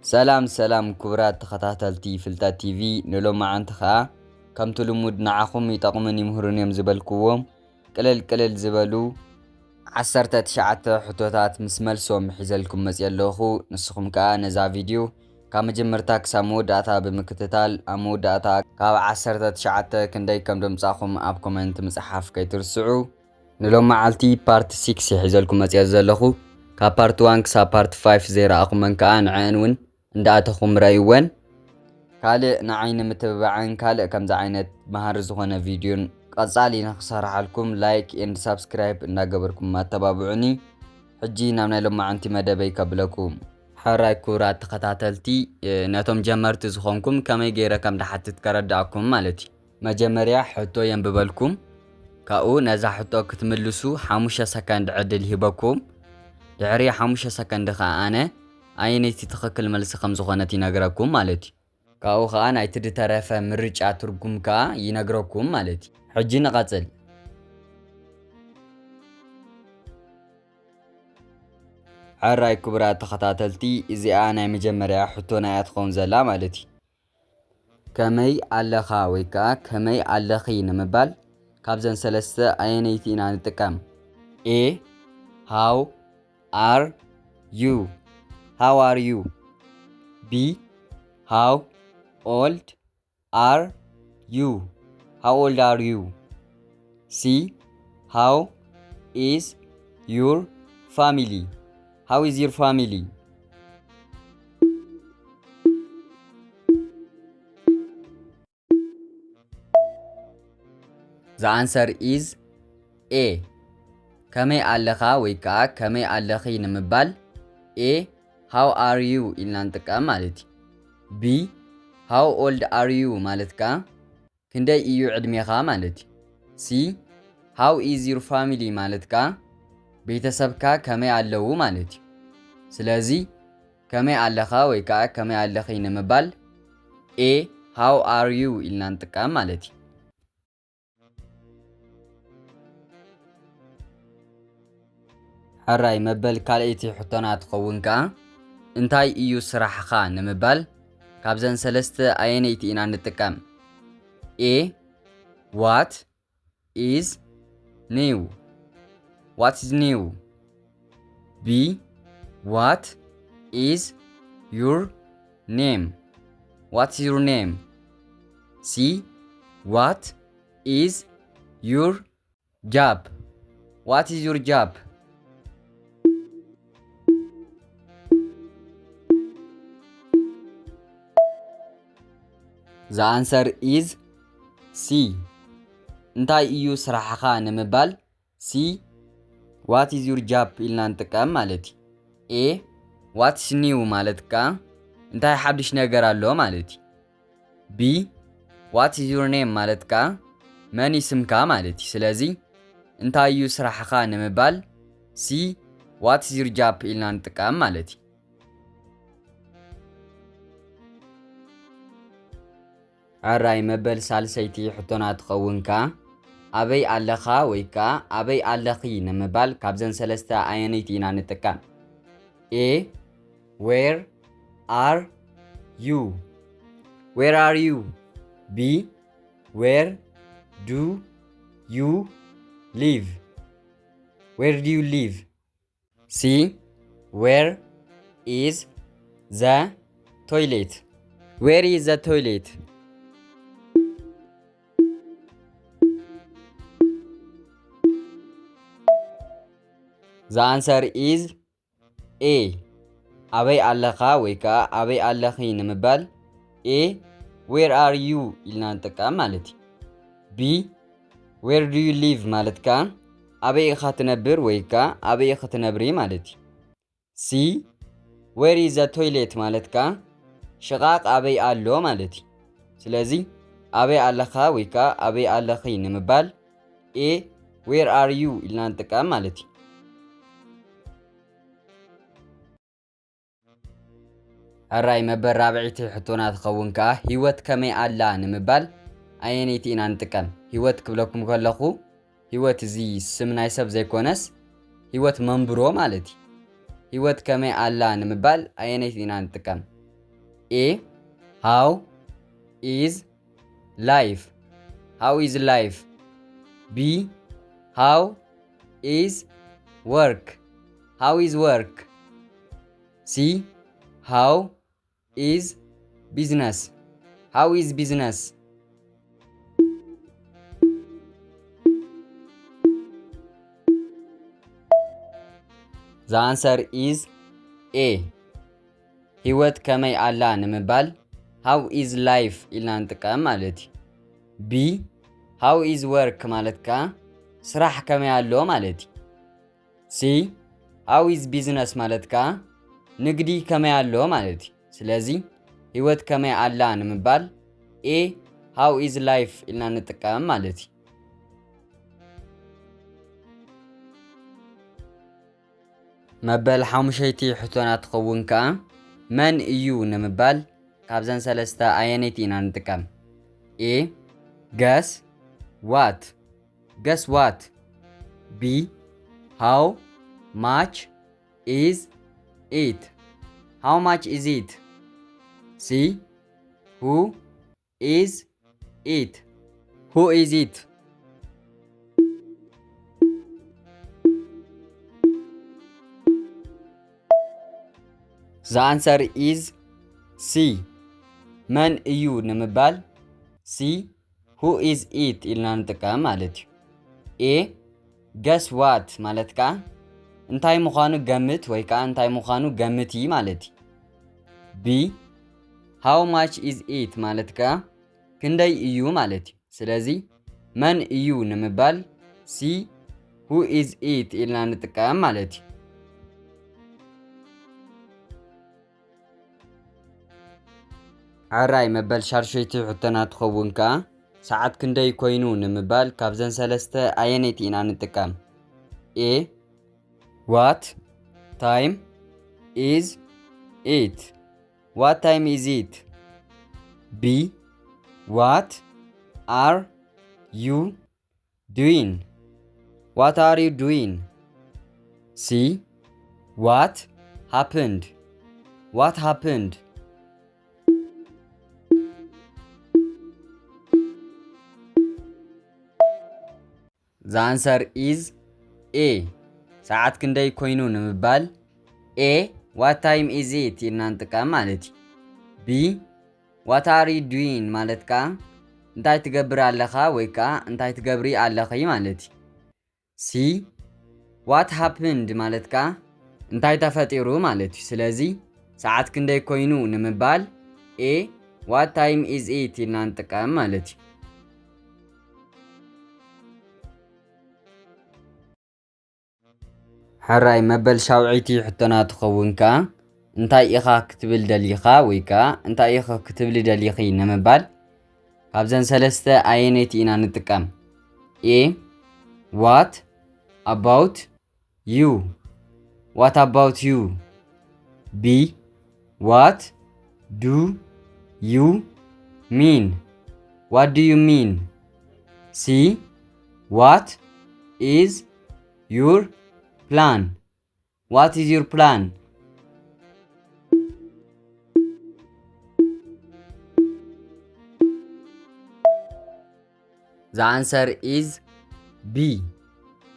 ሰላም ክቡራት ተኸታተልቲ ፍልጠት ቲቪ ንሎም መዓንቲ ኸኣ ከምቲ ልሙድ ንዓኹም ይጠቕሙን ይምህሩን እዮም ዝበልክዎም ቅልል ዝበሉ 19 ሕቶታት ምስ መልሶም ሒዘልኩም መፅእ ኣለኹ። ንስኹም ከኣ ነዛ ቪድዮ ካብ መጀመርታ ክሳብ መወዳእታ ብምክትታል ኣብ መወዳእታ ካብ 19 ክንደይ ከም ደምፃኹም ኣብ ኮመንት ምፅሓፍ ከይትርስዑ። ንሎም መዓልቲ ፓርት 6 ሒዘልኩም መፅእ ዘለኹ ካብ ፓርት 1 ክሳብ ፓርት 5 ዘይረኣኹመን ከኣ ንዐአን እውን እንዳኣተኹም ረእይወን። ካልእ ንዓይኒ ምትብባዕን ካልእ ከምዚ ዓይነት መሃሪ ዝኾነ ቪድዮን ቀጻሊ ንክሰርሓልኩም ላይክ ኤንድ ሳብስክራይብ እንዳገበርኩም ኣተባብዑኒ። ሕጂ ናብ ናይ ሎማዓንቲ መደበይ ከብለኩም። ሕራይ ክቡራት ተኸታተልቲ ነቶም ጀመርቲ ዝኾንኩም ከመይ ገይረ ከም ድሓትት ከረዳእኩም ማለት እዩ። መጀመርያ ሕቶ የንብበልኩም ካብኡ ነዛ ሕቶ ክትምልሱ 5 ሰከንድ ዕድል ሂበኩም። ድሕሪ 5 ሰከንድ ከዓ ኣነ ኣየነይቲ ትኽክል መልሲ ከም ዝኾነት ይነግረኩም ማለት እዩ። ካብኡ ከዓ ናይቲ ድተረፈ ምርጫ ትርጉም ከዓ ይነግረኩም ማለት እዩ። ሕጂ ንቐጽል። ሕራይ ክቡራት ተኸታተልቲ እዚኣ ናይ መጀመርያ ሕቶና እያ ትኸውን ዘላ ማለት እዩ። ከመይ ኣለኻ ወይ ከዓ ከመይ ኣለኺ ንምባል ካብዘን ሰለስተ ኣየነይቲ ኢና ንጥቀም? ኤ ሃው አር ዩ How are you? B. How old are you? How old are you? C. How is your family? How is your family? The answer is A. ከመይ ኣለኻ ወይ ከዓ ከመይ ኣለኺ ንምባል A. How are you ኢልና ንጥቀም ማለት እዩ። B. How old are you ማለት ከዓ ክንደይ እዩ ዕድሜኻ ማለት እዩ። C. How is your family ማለት ከዓ ቤተሰብካ ከመይ ኣለዉ ማለት እዩ። ስለዚ ከመይ ኣለኻ ወይ ከዓ ከመይ ኣለኺ ንምባል A. How are you ኢልና ንጥቀም ማለት እዩ። ሕራይ መበል ካልአይቲ ሕቶና ትኸውን ከዓ እንታይ እዩ ስራሕኻ ንምባል ካብዘን ሰለስተ ኣየነይቲ ኢና ንጥቀም? A. What is new? What is new? B. What is your name? What's your name? C. What is your job? What is your job? The answer is C. እንታይ እዩ ስራሕኻ ንምባል C. What is your job ኢልና ንጥቀም ማለት እዩ። A. What's new ማለት ከዓ እንታይ ሓድሽ ነገር ኣሎ ማለት እዩ። B. What is your name ማለት ከዓ መን ይስምካ ማለት እዩ። ስለዚ እንታይ እዩ ስራሕኻ ንምባል C. What is your job ኢልና ንጥቀም ማለት እዩ። ሕራይ መበል ሳልሰይቲ ሕቶና ትኸውን ከዓ ኣበይ ኣለኻ ወይ ከዓ ኣበይ ኣለኺ ንምባል ካብዘን ሰለስተ ኣየነይቲ ኢና ንጥቀም? A. Where are you? Where are you? B. Where do you live? Where do you live? C. Where is the toilet? Where is the toilet? The answer is A. ኣበይ ኣለኻ ወይ ከዓ ኣበይ ኣለኺ ንምባል A. Where are you ኢልና ንጥቀም ማለት እዩ። B. Where do you live ማለት ከዓ ኣበይ ኢኻ ትነብር ወይ ከዓ ኣበይ ኢኻ ትነብሪ ማለት እዩ። C. Where is the toilet ማለት ከዓ ሽቓቕ ኣበይ ኣሎ ማለት እዩ። ስለዚ ኣበይ ኣለኻ ወይ ከዓ ኣበይ ኣለኺ ንምባል A. Where are you ኢልና ንጥቀም ማለት እዩ። ሕራይ መበል ራብዒቲ ሕቶና ትኸውን ከዓ ሂወት ከመይ ኣላ ንምባል ኣየነይቲ ኢና ንጥቀም? ሂወት ክብለኩም ከለኹ ሂወት እዚ ስም ናይ ሰብ ዘይኮነስ ሂወት መንብሮ ማለት እዩ። ሂወት ከመይ ኣላ ንምባል ኣየነይቲ ኢና ንጥቀም? A. How is life? How is life? B. How is work? How is work? C. How is business? How is business? The answer is A. ህይወት ከመይ ኣላ ንምባል how is life ኢልና ንጥቀም ማለት እዩ። B. how is work ማለት ከዓ ስራሕ ከመይ ኣሎ ማለት እዩ። C. how is business ማለት ከዓ ንግዲ ከመይ ኣሎ ማለት እዩ። ስለዚ ህይወት ከመይ ኣላ ንምባል A. how is life ኢልና ንጥቀም ማለት እዩ። መበል ሓሙሸይቲ ሕቶና ትኸውን ከዓ መን እዩ ንምባል ካብዘን ሰለስተ ኣየነይቲ ኢና ንጥቀም? A. guess what? guess what? B. how much is it? how much is it? C. who is it? who is it? The answer is C. መን እዩ ንምባል C. who is it ኢልና ንጥቀም ማለት እዩ። A. guess what ማለት ከዓ እንታይ ምዃኑ ገምት ወይ ከዓ እንታይ ምዃኑ ገምቲ ማለት እዩ። B. how much is it ማለት ከዓ ክንደይ እዩ ማለት እዩ። ስለዚ መን እዩ ንምባል C. who is it ኢልና ንጥቀም ማለት እዩ። ዓራይ መበል ሻርሸይቲ ሕቶና ትኸውን ከዓ ሰዓት ክንደይ ኮይኑ ንምባል ካብዘን ሰለስተ ኣየነይቲ ኢና ንጥቀም? A. what time is it? what time is it? B. what are you doing? what are you doing? C. what happened? what happened? The answer is A. ሰዓት ክንደይ ኮይኑ ንምባል A. what time is it ኢልና ንጥቀም ማለት እዩ። B. what are you doing ማለት ከዓ እንታይ ትገብር ኣለኻ ወይ ከዓ እንታይ ትገብሪ ኣለኺ ማለት እዩ። C. what happened ማለት ከዓ እንታይ ተፈጢሩ ማለት እዩ። ስለዚ ሰዓት ክንደይ ኮይኑ ንምባል A. what time is it ኢልና ንጥቀም ማለት እዩ። ሕራይ መበል ሻውዒቲ ሕቶና ትኸውን ከዓ እንታይ ኢኻ ክትብል ደሊኻ ወይ ከዓ እንታይ ኢኻ ክትብሊ ደሊኺ ንምባል ካብዘን ሰለስተ ኣየነይቲ ኢና ንጥቀም? A. what about you? what about you? B. what do you mean? what do you mean? C. what is your plan? what is your plan? The answer is B.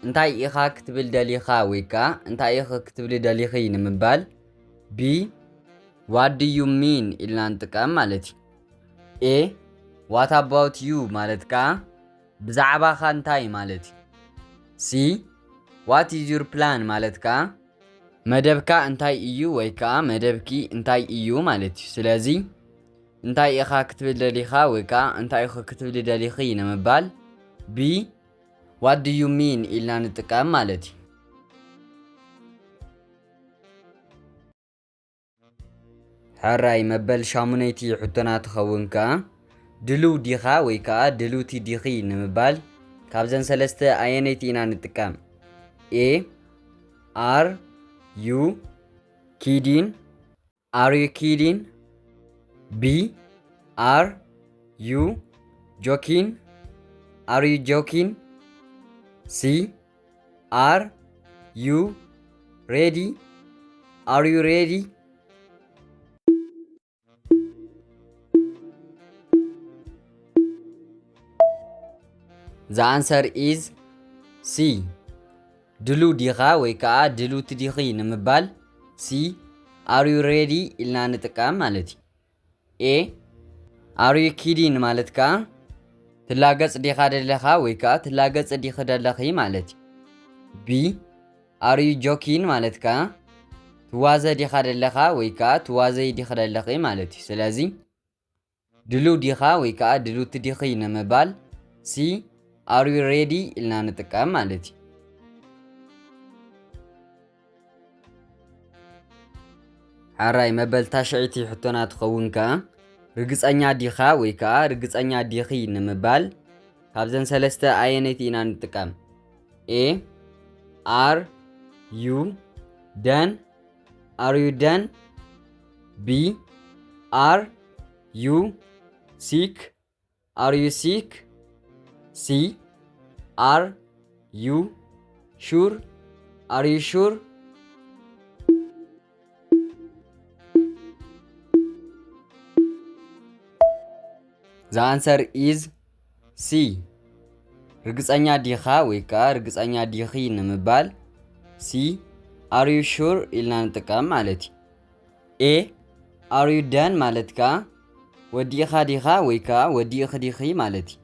እንታይ ኢኻ ክትብል ደሊኻ ወይ ከዓ እንታይ ኢኻ ክትብል ደሊኺ ንምባል B. what do you mean ኢልና ንጥቀም ማለት እዩ። A. what about you ማለት ከዓ ብዛዕባኻ እንታይ ማለት እዩ። C. what is your plan ማለት ከዓ መደብካ እንታይ እዩ ወይ ከዓ መደብኪ እንታይ እዩ ማለት እዩ። ስለዚ እንታይ ኢኻ ክትብል ደሊኻ ወይ ከዓ እንታይ ኢኻ ክትብል ደሊኺ ንምባል B. what do you mean ኢልና ንጥቀም ማለት እዩ። ሕራይ መበል ሻሙነይቲ ሕቶና ትኸውን ከዓ ድልው ዲኻ ወይ ከዓ ድልውቲ ዲኺ ንምባል ካብዘን ሰለስተ ኣየነይቲ ኢና ንጥቀም? A. are you kidding? are you kidding? B. are you joking? are you joking? C. are you ready? are you ready? The answer is C. ድሉ ዲኻ ወይ ከዓ ድሉት ዲኺ ንምባል C. Are you ready ኢልና ንጥቀም ማለት እዩ። A. Are you kidding ማለት ከዓ ትላገጽ ዲኻ ደለኻ ወይ ከዓ ትላገጽ ዲኺ ደለኺ ማለት እዩ። B. Are you joking ማለት ከዓ ትዋዘ ዲኻ ደለኻ ወይ ከዓ ትዋዘይ ዲኺ ደለኺ ማለት እዩ። ስለዚ ድሉ ዲኻ ወይ ከዓ ድሉት ዲኺ ንምባል C. Are you ready ኢልና ንጥቀም ማለት እዩ። ሓራይ መበል ታሽዒቲ ሕቶና ትኸውን ከዓ ርግፀኛ ዲኻ ወይ ከዓ ርግፀኛ ዲኺ ንምባል ካብዘን ሰለስተ ኣየነይቲ ኢና ንጥቀም? A. Are you done? Are you done? B. Are you sick? Are you sick? C. Are you sure? Are you sure? The answer is C. ርግፀኛ ዲኻ ወይ ከዓ ርግፀኛ ዲኺ ንምባል C. Are you sure ኢልና ንጥቀም ማለት እዩ። A. Are you done ማለት ከዓ ወዲእኻ ዲኻ ወይ ከዓ ወዲእኺ ዲኺ ማለት እዩ።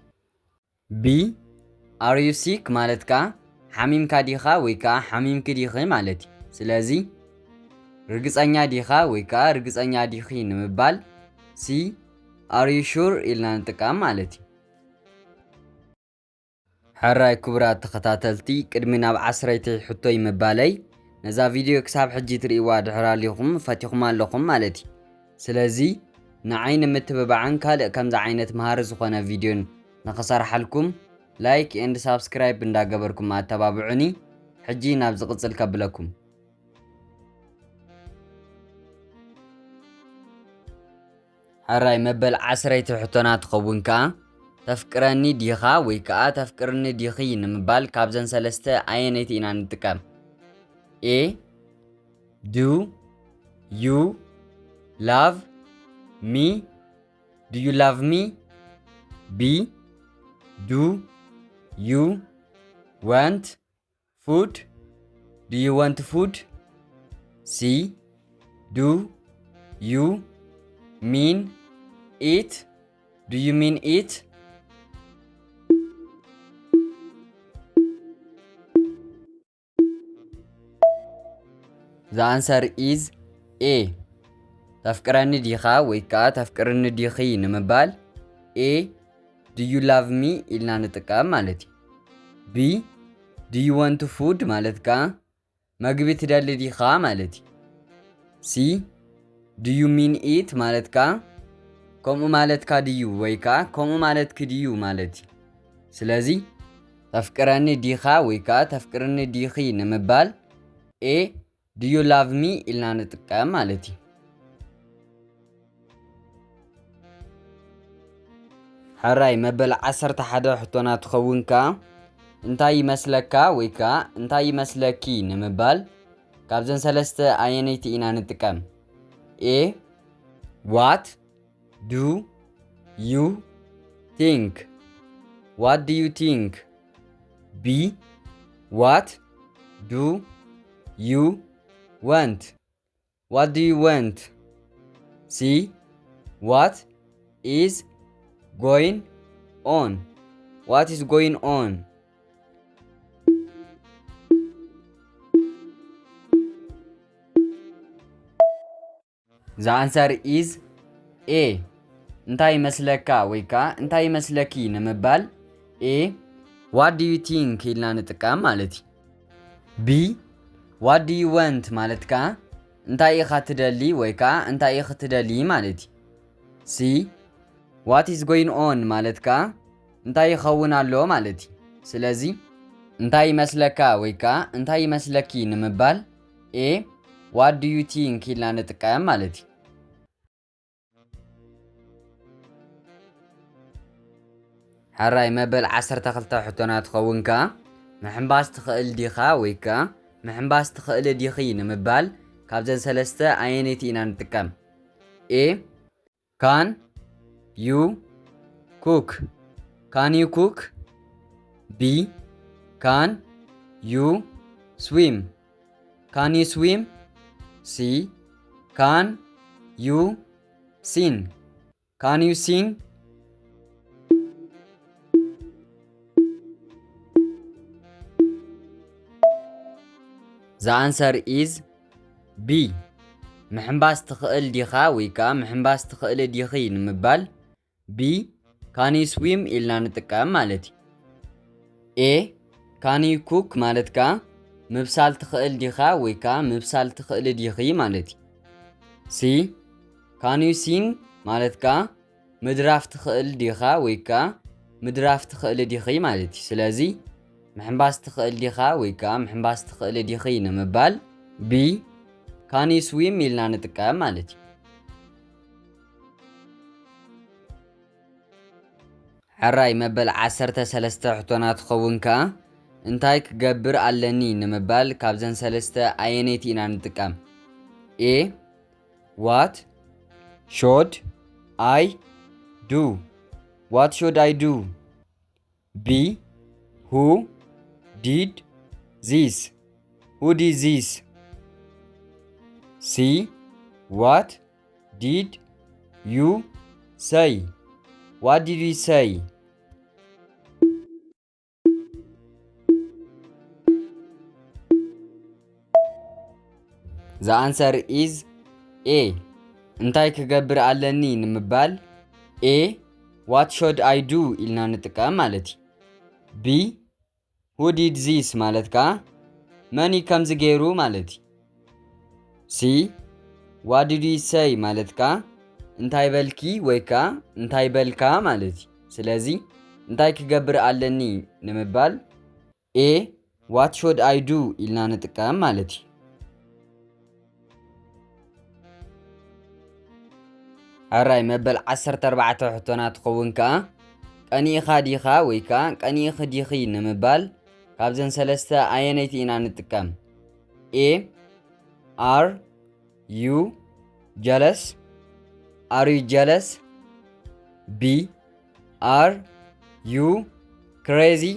B. Are you sick ማለት ከዓ ሓሚምካ ዲኻ ወይ ከዓ ሓሚምኪ ዲኺ ማለት እዩ። ስለዚ ርግፀኛ ዲኻ ወይ ከዓ ርግፀኛ ዲኺ ንምባል C. Are you sure ኢልና ንጥቀም ማለት እዩ። ሕራይ ክቡራት ተኸታተልቲ ቅድሚ ናብ 10ይ ሕቶ ይምባለይ ነዛ ቪድዮ ክሳብ ሕጂ ትርእይዋ ድሕር ኣሊኹም ፈቲኹም ኣለኹም ማለት እዩ። ስለዚ ንዓይ ንምትብባዕን ካልእ ከምዚ ዓይነት መሃሪ ዝኾነ ቪድዮን ንኽሰርሓልኩም ላይክ ኤንድ ሳብስክራይብ እንዳገበርኩም ኣተባብዑኒ። ሕጂ ናብ ዝቕፅል ከብለኩም ሕራይ መበል 10ይቲ ሕቶና ትኸውን ከዓ ተፍቅረኒ ዲኻ ወይ ከዓ ተፍቅርኒ ዲኺ ንምባል ካብዘን ሰለስተ ኣየነይቲ ኢና ንጥቀም? A. Do you love me? Do you love me? B. Do you want food? Do you want food? C. Do you mean it? Do you mean it? The answer is A. ተፍቅረኒ ዲኻ ወይ ከዓ ተፍቅርኒ ዲኺ ንምባል A. Do you love me ኢልና ንጥቀም ማለት እዩ። B. Do you want food ማለት ከዓ መግቢ ትደሊ ዲኻ ማለት እዩ። C. Do you mean it ማለት ከዓ ከምኡ ማለትካ ድዩ ወይ ከዓ ከምኡ ማለትክ ድዩ ማለት እዩ። ስለዚ ተፍቅረኒ ዲኻ ወይ ከዓ ተፍቅርኒ ዲኺ ንምባል A. Do you love me ኢልና ንጥቀም ማለት እዩ። ሕራይ መበል 11 ሕቶና ትኸውን ከዓ እንታይ ይመስለካ ወይ ከዓ እንታይ ይመስለኪ ንምባል ካብዘን ሰለስተ ኣየነይቲ ኢና ንጥቀም? A. What do you think? What do you think? B. What do you want? What do you want? C. What is going on? What is going on? The answer is A. እንታይ ይመስለካ ወይ ከዓ እንታይ ይመስለኪ ንምባል A. What do you think ኢልና ንጥቀም ማለት እዩ። B. What do you want ማለት ከዓ እንታይ ኢኻ ትደሊ ወይ ከዓ እንታይ ኢኺ ትደሊ ማለት እዩ። C. What is going on ማለት ከዓ እንታይ ይኸውን ኣሎ ማለት እዩ። ስለዚ እንታይ ይመስለካ ወይ ከዓ እንታይ ይመስለኪ ንምባል A. What do you think ኢልና ንጥቀም ማለት እዩ። ሕራይ መበል 12 ሕቶና ትኸውን ከዓ ምሕምባስ ትኽእል ዲኻ ወይ ከዓ ምሕምባስ ትኽእል ዲኺ ንምባል ካብዘን ሰለስተ ኣየነይቲ ኢና ንጥቀም? A. Can you cook? Can you cook? B. Can you swim? Can you swim? C. Can you sing? Can you sing? The answer is B. محنباس تخيل ديخا ويكا محنباس تخيل ديخي نمبال B. Can you swim إلا نتكام مالتي. A. Can you cook مالتكا مبسال تخيل ديخا ويكا مبسال تخيل ديخي مالتي. C. Can you sing مالتكا مدراف تخيل ديخا ويكا مدراف تخيل ديخي مالتي. سلازي محنباس تخيل ديخا ويكا محنباس تخيل ديخي نمبال B. Can you swim إلا نتكام مالتي. حراي مبل 13 حتونات خونكا انتاي كجبر علني نمبال كابزن 3 اينيتي إنا نتكام. A. What should I do? What should I do? B. Who did this? Who did this? C. What did you say? What did you say? The answer is A. እንታይ ክገብር ኣለኒ ንምባል A. What should I do ኢልና ንጥቀም ማለት እዩ። B. Who did this ማለት ከዓ መኒ ከምዚ ገይሩ ማለት እዩ። C. What did you say ማለት ከዓ እንታይ በልኪ ወይ ከዓ እንታይ በልካ ማለት እዩ። ስለዚ እንታይ ክገብር ኣለኒ ንምባል A. What should I do ኢልና ንጥቀም ማለት እዩ። حراي مبل 14 حتونات خون كا قنيخا ديخا ويكا قنيخ ديخي نمبال كابزن 3 اينيتي إنا نتكام. A. Are you jealous? Are you jealous? B. Are you crazy?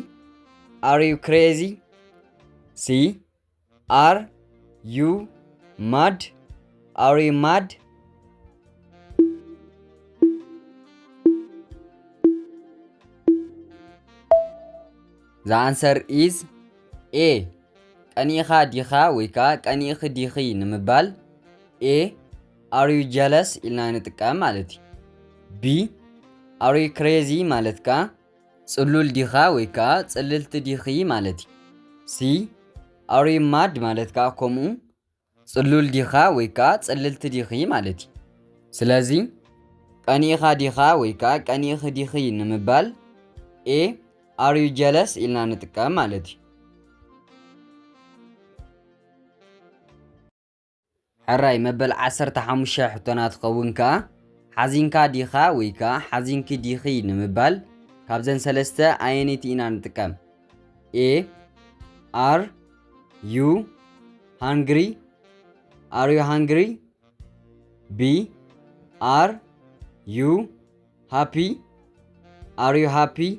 Are you crazy? C. Are you mad? Are you mad? The answer is A. ቀኒኻ ዲኻ ወይካ ቀኒኽ ዲኺ ንምባል A. Are you jealous ኢልና ንጥቀም ማለት እዩ። B. Are you crazy ማለት ከዓ ጽሉል ዲኻ ወይካ ጽልልቲ ዲኺ ማለት እዩ። C. Are you mad ማለት ከዓ ከምኡ ጽሉል ዲኻ ወይካ ጽልልቲ ዲኺ ማለት እዩ። ስለዚ ቀኒኻ ዲኻ ወይካ ቀኒኽ ዲኺ ንምባል A. Are you jealous ኢልና ንጥቀም ማለት እዩ። حراي مبل 15 حتونات خون كا حزينكا ديخا ويكا حزينكي ديخي نمبال كابزن 3 اينيتي إنا نتكام. A. Are you hungry? Are you hungry? B. Are you happy? Are you happy?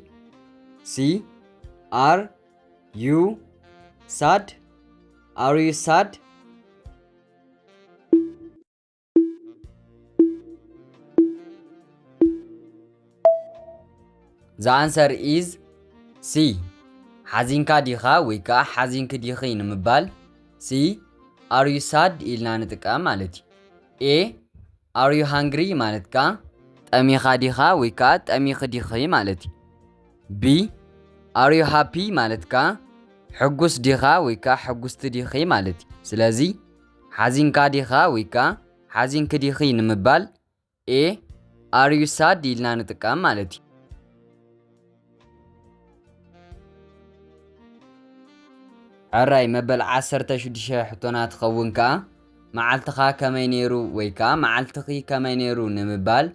C. Are you sad? Are you sad? The answer is C. حزينكا ديخا ويكا حزينك ديخي نمبال C. Are you sad ኢልና ንጥቀም ማለት እዩ። A. Are you hungry ማለት ከዓ ጠሚኻ ዲኻ ወይካ ጠሚኽ ዲኺ ማለት እዩ። B. Are you happy ማለት ከዓ ሕጉስ ዲኻ ወይካ ሕጉስቲ ዲኺ ማለት እዩ። ስለዚ ሓዚንካ ዲኻ ወይካ ሓዚንክ ዲኺ ንምባል A. Are you sad ኢልና ንጥቀም ማለት እዩ። حراي مبل 16 حتونات خون كا معلتخا كماي نيرو ويكا معلتخي كماي نيرو نمبال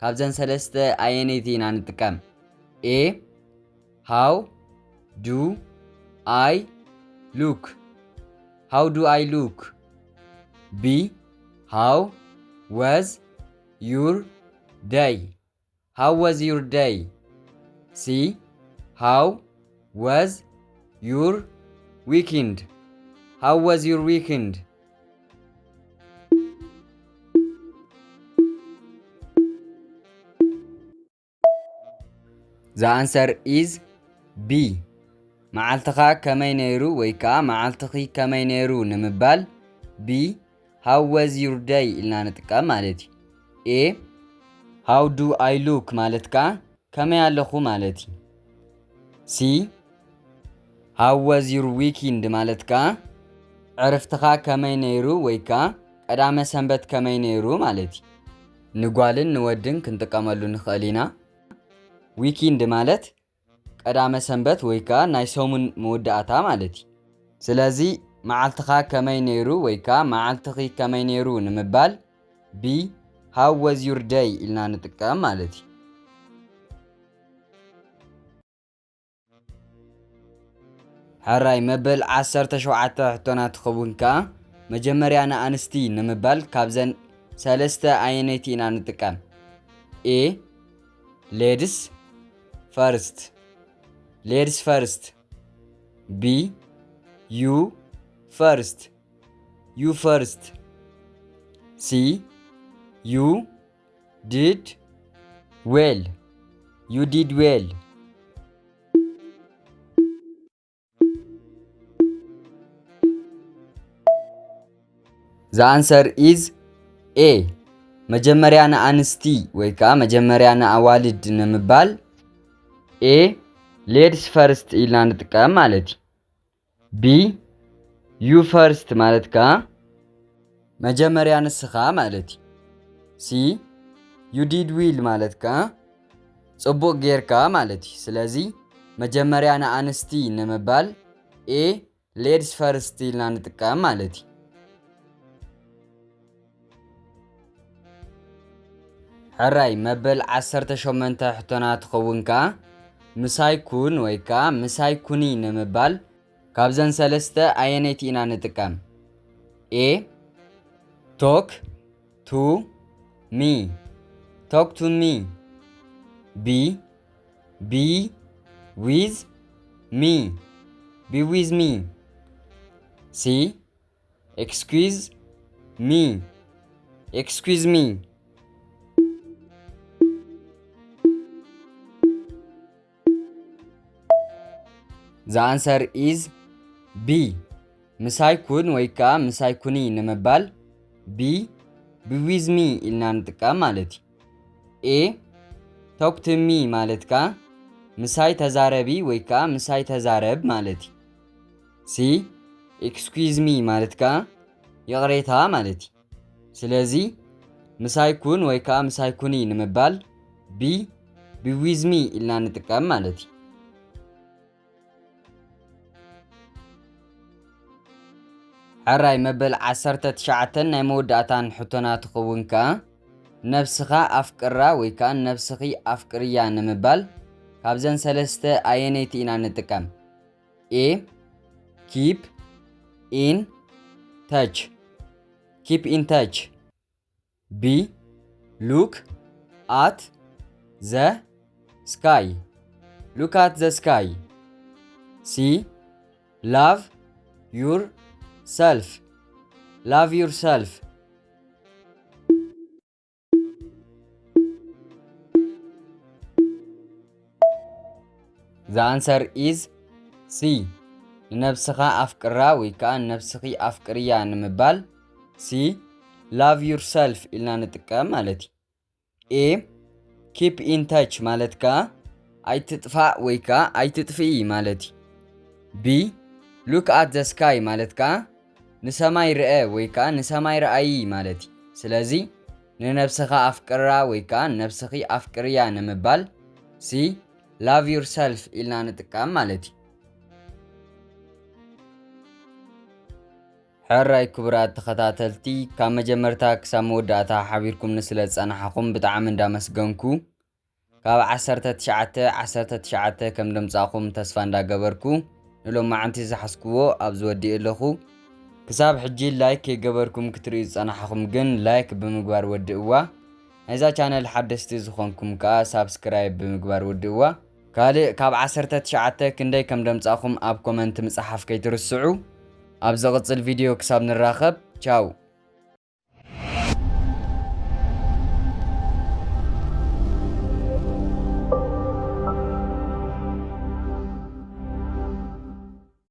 كابزن 3 اينيتي إنا نتكام. A. How do I look? How do I look? B. How was your day? How was your day? C. How was your weekend? How was your weekend? The answer is B. መዓልትኻ ከመይ ነይሩ ወይ ከዓ መዓልትኺ ከመይ ነይሩ ንምባል B. How was your day ኢልና ንጥቀም ማለት እዩ። A. How do I look ማለት ከዓ ከመይ ኣለኹ ማለት እዩ። C. How was your weekend ማለት ከዓ ዕረፍትኻ ከመይ ነይሩ ወይ ከዓ ቀዳመ ሰንበት ከመይ ነይሩ ማለት እዩ። ንጓልን ንወድን ክንጥቀመሉ ንኽእል ኢና። ዊኪንድ ማለት ቀዳመ ሰንበት ወይ ከዓ ናይ ሰሙን መወዳእታ ማለት እዩ። ስለዚ መዓልትኻ ከመይ ነይሩ ወይ ከዓ መዓልትኺ ከመይ ነይሩ ንምባል B. How was your day ኢልና ንጥቀም ማለት እዩ። ሕራይ መበል 17 ሕቶናት ትኸውን ከዓ መጀመርያ ንኣንስቲ ንምባል ካብዘን ሰለስተ ኣየነይቲ ኢና ንጥቀም? A. Ladies first. Ladies first. B. You first. You first. C. You did well. You did well. The answer is A. መጀመርያ ንኣንስቲ ወይ ከዓ መጀመርያ ንኣዋልድ ንምባል A. Ladies first ኢልና ንጥቀም ማለት እዩ። B. You first ማለት ከዓ መጀመርያ ንስኻ ማለት እዩ። C. You did well ማለት ከዓ ጽቡቕ ጌርካ ማለት እዩ። ስለዚ መጀመርያ ንኣንስቲ ንምባል A. Ladies first ኢልና ንጥቀም ማለት እዩ። ሕራይ መበል 18 ሕቶናት ትኸውን ከዓ ምሳይ ኩን ወይ ከዓ ምሳይ ኩኒ ንምባል ካብዘን ሰለስተ ኣየነይቲ ኢና ንጥቀም? A. Talk to me. Talk to me. B. Be with me. Be with me. C. Excuse me. Excuse me. The answer is B. ምሳይ ኩን ወይ ከዓ ምሳይ ኩኒ ንምባል B. Be with me ኢልና ንጥቀም ማለት እዩ። A. Talk to me ማለት ከዓ ምሳይ ተዛረቢ ወይ ከዓ ምሳይ ተዛረብ ማለት እዩ። C. Excuse me ማለት ከዓ ይቕሬታ ማለት እዩ። ስለዚ ምሳይ ኩን ወይ ከዓ ምሳይ ኩኒ ንምባል B. Be with me ኢልና ንጥቀም ማለት እዩ። ሕራይ መበል 19 ናይ መወዳእታን ሕቶናት ትኸውን ከዓ ነብስኻ ኣፍቅራ ወይ ከዓ ነብስኺ ኣፍቅርያ ንምባል ካብዘን ሰለስተ ኣየነይቲ ኢና ንጥቀም? A. Keep in touch. Keep in touch. B. Look at the sky. Look at the sky. C. Love yourself. Love yourself. The answer is C. ነብስኻ ኣፍቅራ ወይ ከዓ ነብስኺ ኣፍቅርያ ንምባል C. Love yourself ኢልና ንጥቀም ማለት እዩ። A. Keep in touch ማለት ከዓ ኣይትጥፋእ ወይ ከዓ ኣይትጥፍኢ ማለት እዩ። B. Look at the sky ማለት ከዓ ንሰማይ ርአ ወይ ከዓ ንሰማይ ረኣይ ማለት እዩ። ስለዚ ንነብስኻ ኣፍቅራ ወይ ከዓ ነብስኺ ኣፍቅርያ ንምባል C. Love yourself ኢልና ንጥቀም ማለት እዩ። ሕራይ ክቡራት ተኸታተልቲ ካብ መጀመርታ ክሳብ መወዳእታ ሓቢርኩም ስለ ዝፀናሕኹም ብጣዕሚ እንዳመስገንኩ ካብ 19 ከም ድምፃኹም ተስፋ እንዳገበርኩ ንሎማዓንቲ ዝሓስክዎ ኣብ ዝወዲእ ኣለኹ። ክሳብ ሕጂ ላይክ ከይገበርኩም ክትሪኡ ዝፀናሕኹም ግን ላይክ ብምግባር ወድእዋ። ናይዛ ቻነል ሓደስቲ ዝኾንኩም ከዓ ሳብስክራይብ ብምግባር ወድእዋ። ካልእ ካብ 19 ክንደይ ከም ደምጻኹም ኣብ ኮመንት ምጽሓፍ ከይትርስዑ። ኣብ ዝቕጽል ቪድዮ ክሳብ ንራኸብ ቻው።